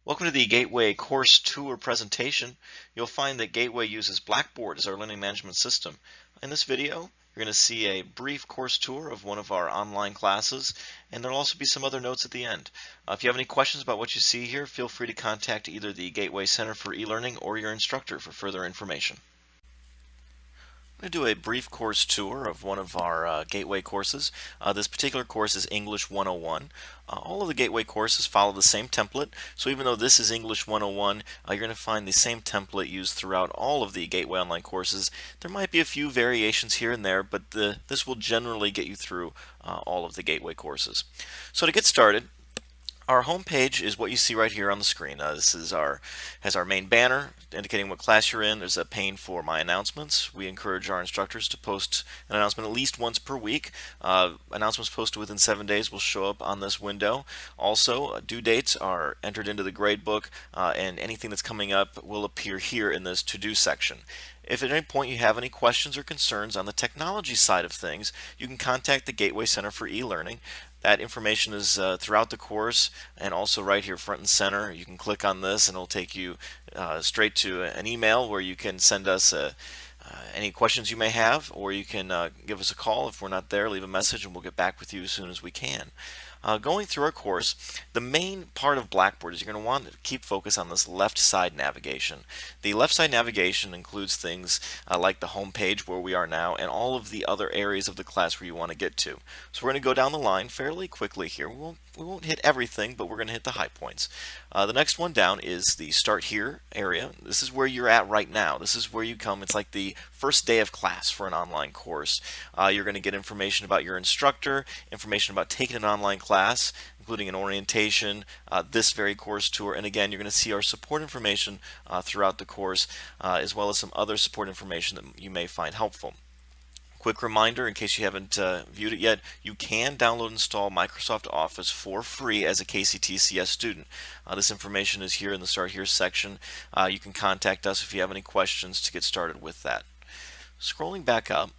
Welcome to the Gateway course tour presentation. You'll find that Gateway uses Blackboard as our learning management system. In this video, you're going to see a brief course tour of one of our online classes, and there'll also be some other notes at the end. If you have any questions about what you see here, feel free to contact either the Gateway Center for eLearning or your instructor for further information. I'm going to do a brief course tour of one of our Gateway courses. This particular course is English 101. All of the Gateway courses follow the same template, so even though this is English 101, you're going to find the same template used throughout all of the Gateway online courses. There might be a few variations here and there, but this will generally get you through all of the Gateway courses. So to get started, our home page is what you see right here on the screen. This is has our main banner indicating what class you're in. There's a pane for my announcements. We encourage our instructors to post an announcement at least once per week. Announcements posted within 7 days will show up on this window. Also, due dates are entered into the gradebook, and anything that's coming up will appear here in this to-do section. If at any point you have any questions or concerns on the technology side of things, you can contact the Gateway Center for eLearning. That information is throughout the course and also right here front and center. You can click on this and it'll take you straight to an email where you can send us any questions you may have, or you can give us a call if we're not there, leave a message, and we'll get back with you as soon as we can. Going through our course, the main part of Blackboard is you're going to want to keep focus on this left side navigation. The left side navigation includes things like the home page where we are now and all of the other areas of the class where you want to get to. So we're going to go down the line fairly quickly here. We won't hit everything, but we're going to hit the high points. The next one down is the Start Here area. This is where you're at right now. This is where you come. It's like the first day of class for an online course. You're going to get information about your instructor, information about taking an online class, including an orientation, this very course tour, and again, you're going to see our support information throughout the course, as well as some other support information that you may find helpful. Quick reminder, in case you haven't viewed it yet, you can download and install Microsoft Office for free as a KCTCS student. This information is here in the Start Here section. You can contact us if you have any questions to get started with that. Scrolling back up,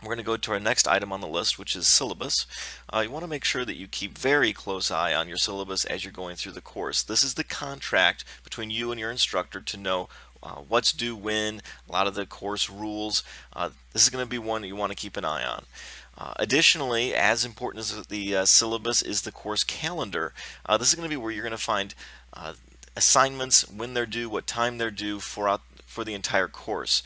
we're going to go to our next item on the list, which is syllabus. You want to make sure that you keep very close eye on your syllabus as you're going through the course. This is the contract between you and your instructor to know what's due when, a lot of the course rules. This is going to be one that you want to keep an eye on. Additionally, as important as the syllabus is the course calendar. This is going to be where you're going to find assignments, when they're due, what time they're due for the entire course.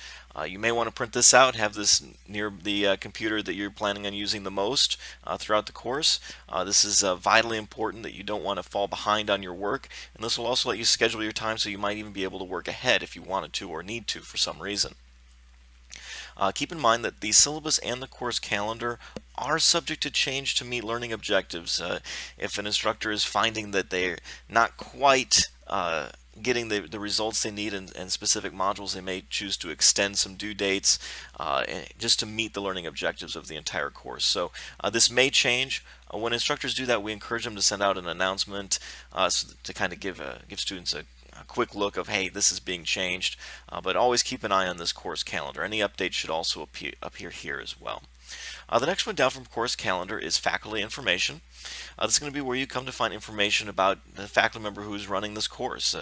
You may want to print this out, have this near the computer that you're planning on using the most throughout the course. This is vitally important that you don't want to fall behind on your work, and this will also let you schedule your time so you might even be able to work ahead if you wanted to or need to for some reason. Keep in mind that the syllabus and the course calendar are subject to change to meet learning objectives. If an instructor is finding that they're not quite getting the results they need in specific modules, they may choose to extend some due dates just to meet the learning objectives of the entire course. So this may change. When instructors do that, we encourage them to send out an announcement to kind of give students a quick look of, hey, this is being changed, but always keep an eye on this course calendar. Any updates should also appear here as well. The next one down from course calendar is faculty information. This is going to be where you come to find information about the faculty member who is running this course,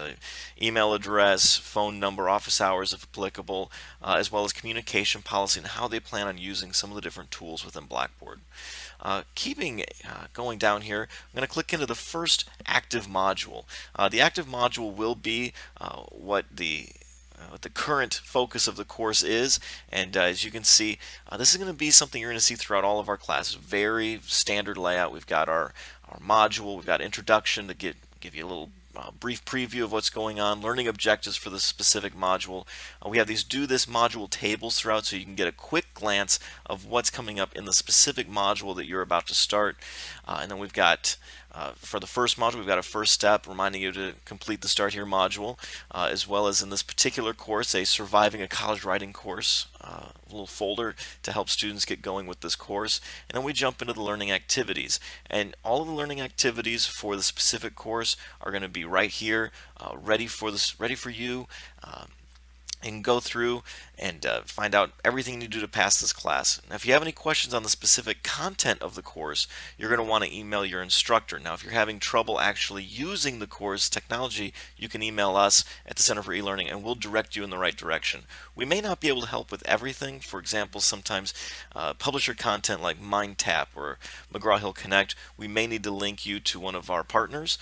email address, phone number, office hours if applicable, as well as communication policy and how they plan on using some of the different tools within Blackboard. Going down here, I'm going to click into the first active module. The active module will be what the current focus of the course is, and as you can see, this is going to be something you're going to see throughout all of our classes. Very standard layout. We've got our module, we've got introduction to give you a little brief preview of what's going on, learning objectives for the specific module. We have these do this module tables throughout so you can get a quick glance of what's coming up in the specific module that you're about to start. And then we've got for the first module, we've got a first step reminding you to complete the Start Here module, as well as in this particular course, a Surviving a College Writing course, a little folder to help students get going with this course. And then we jump into the learning activities. And all of the learning activities for the specific course are going to be right here, ready for you. and go through and find out everything you need to do to pass this class. Now, if you have any questions on the specific content of the course, you're going to want to email your instructor. Now, if you're having trouble actually using the course technology, you can email us at the Center for eLearning and we'll direct you in the right direction. We may not be able to help with everything. For example, sometimes publisher content like MindTap or McGraw-Hill Connect, we may need to link you to one of our partners,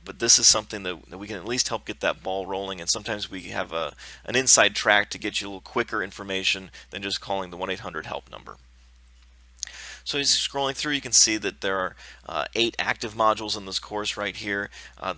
but this is something that we can at least help get that ball rolling, and sometimes we have an inside track to get you a little quicker information than just calling the 1-800-HELP number. So as you're scrolling through, you can see that there are 8 active modules in this course right here.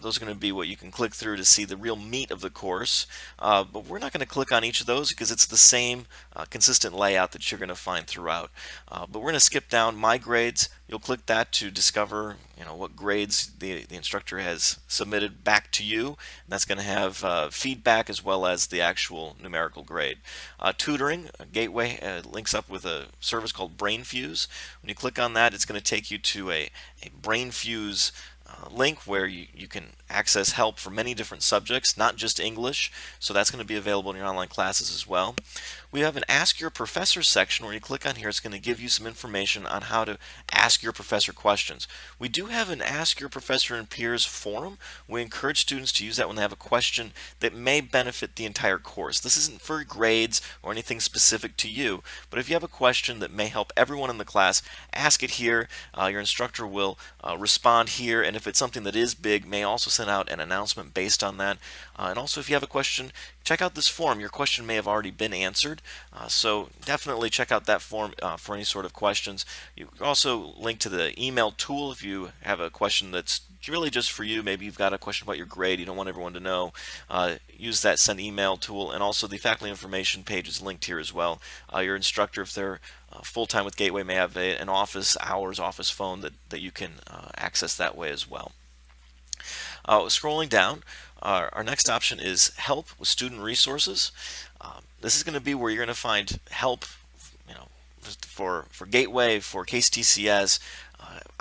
Those are going to be what you can click through to see the real meat of the course. But we're not going to click on each of those because it's the same consistent layout that you're going to find throughout. But we're going to skip down My Grades. You'll click that to discover what grades the instructor has submitted back to you. And that's going to have feedback as well as the actual numerical grade. Tutoring, Gateway links up with a service called BrainFuse. When you click on that, it's going to take you to a BrainFuse link where you can access help for many different subjects, not just English, so that's going to be available in your online classes as well. We have an Ask Your Professor section where you click on here, it's going to give you some information on how to ask your professor questions. We do have an Ask Your Professor and Peers forum. We encourage students to use that when they have a question that may benefit the entire course. This isn't for grades or anything specific to you, but if you have a question that may help everyone in the class, ask it here. Your instructor will respond here, and if it's something that is big, may also send out an announcement based on that. And also, if you have a question, check out this form. Your question may have already been answered, so definitely check out that form for any sort of questions. You can also link to the email tool if you have a question that's really just for you. Maybe you've got a question about your grade, you don't want everyone to know. Use that send email tool, and also the faculty information page is linked here as well. Your instructor, if they're full-time with Gateway, may have an office hours, office phone that you can access that way as well. Scrolling down, our next option is help with student resources. This is going to be where you're going to find help, for Gateway, for CaseTCS,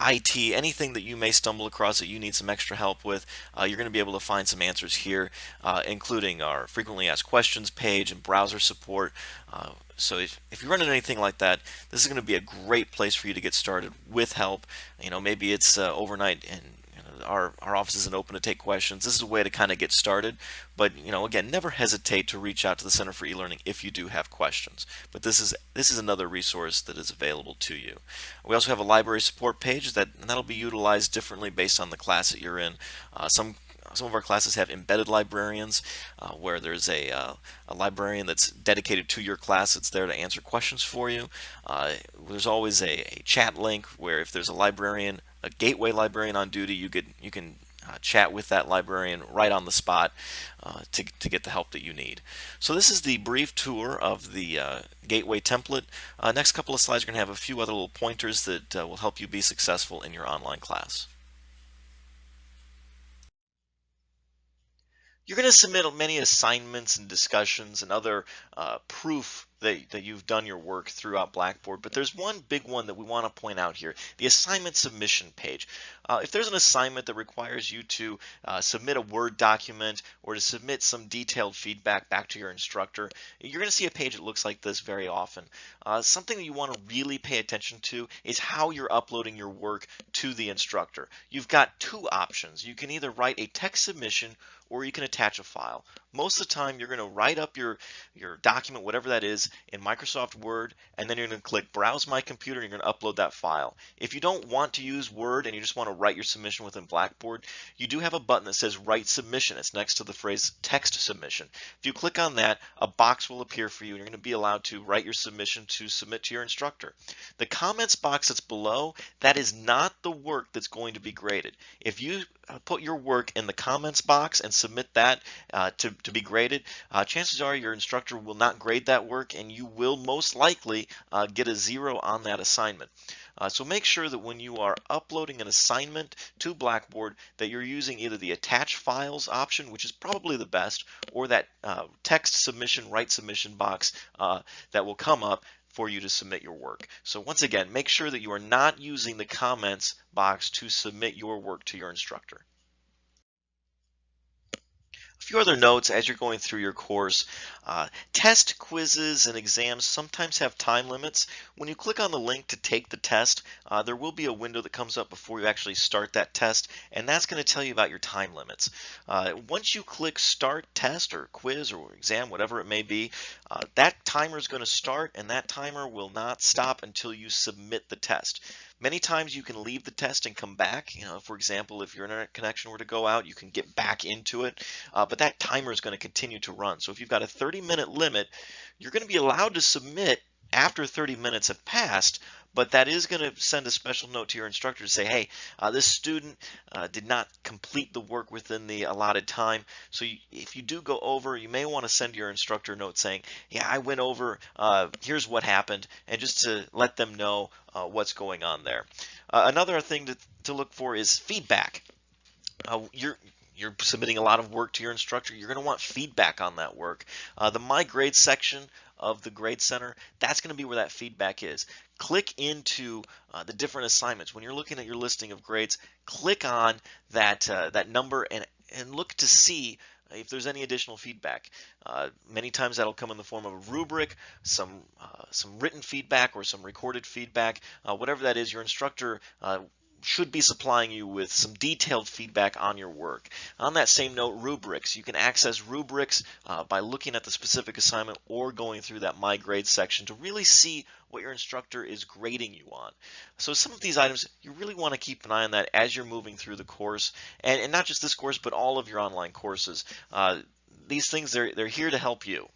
IT, anything that you may stumble across that you need some extra help with. You're going to be able to find some answers here, including our frequently asked questions page and browser support. So if you're running anything like that, this is going to be a great place for you to get started with help. Maybe it's overnight and our office isn't open to take questions. This is a way to kind of get started, but again, never hesitate to reach out to the Center for eLearning if you do have questions. But this is another resource that is available to you. We also have a library support page that'll be utilized differently based on the class that you're in. Some of our classes have embedded librarians where there's a librarian that's dedicated to your class that's there to answer questions for you. There's always a chat link where if there's a Gateway librarian on duty, you can chat with that librarian right on the spot to get the help that you need. So this is the brief tour of the Gateway template. Next couple of slides are going to have a few other little pointers that will help you be successful in your online class. You're going to submit many assignments and discussions and other proof that you've done your work throughout Blackboard, but there's one big one that we want to point out here, the assignment submission page. If there's an assignment that requires you to submit a Word document or to submit some detailed feedback back to your instructor, you're going to see a page that looks like this very often. Something that you want to really pay attention to is how you're uploading your work to the instructor. You've got two options. You can either write a text submission or you can attach a file. Most of the time, you're going to write up your document, whatever that is, in Microsoft Word, and then you're going to click Browse My Computer, and you're going to upload that file. If you don't want to use Word and you just want to write your submission within Blackboard, you do have a button that says Write Submission. It's next to the phrase Text Submission. If you click on that, a box will appear for you, and you're going to be allowed to write your submission to submit to your instructor. The comments box that's below, that is not the work that's going to be graded. If you put your work in the comments box and submit that to be graded, chances are your instructor will not grade that work, and you will most likely get a 0 on that assignment. So make sure that when you are uploading an assignment to Blackboard that you're using either the attach files option, which is probably the best, or that text submission, write submission box that will come up for you to submit your work. So once again, make sure that you are not using the comments box to submit your work to your instructor. A few other notes as you're going through your course. Test quizzes and exams sometimes have time limits. When you click on the link to take the test, there will be a window that comes up before you actually start that test, and that's going to tell you about your time limits. Once you click Start Test or Quiz or Exam, whatever it may be, that timer is going to start, and that timer will not stop until you submit the test. Many times you can leave the test and come back. For example, if your internet connection were to go out, you can get back into it, but that timer is going to continue to run. So if you've got a 30-minute limit, you're going to be allowed to submit after 30 minutes have passed, but that is going to send a special note to your instructor to say, hey, this student did not complete the work within the allotted time. So if you do go over, you may want to send your instructor a note saying, yeah, I went over, here's what happened, and just to let them know what's going on there. Another thing to look for is feedback. You're submitting a lot of work to your instructor. You're going to want feedback on that work. The My Grades section of the Grade Center, that's going to be where that feedback is. Click into the different assignments. When you're looking at your listing of grades, click on that number and look to see if there's any additional feedback. Many times that'll come in the form of a rubric, some written feedback, or some recorded feedback. Whatever that is, your instructor should be supplying you with some detailed feedback on your work. On that same note, rubrics. You can access rubrics by looking at the specific assignment or going through that My Grades section to really see what your instructor is grading you on. So some of these items, you really want to keep an eye on that as you're moving through the course, and not just this course, but all of your online courses. These things, they're here to help you.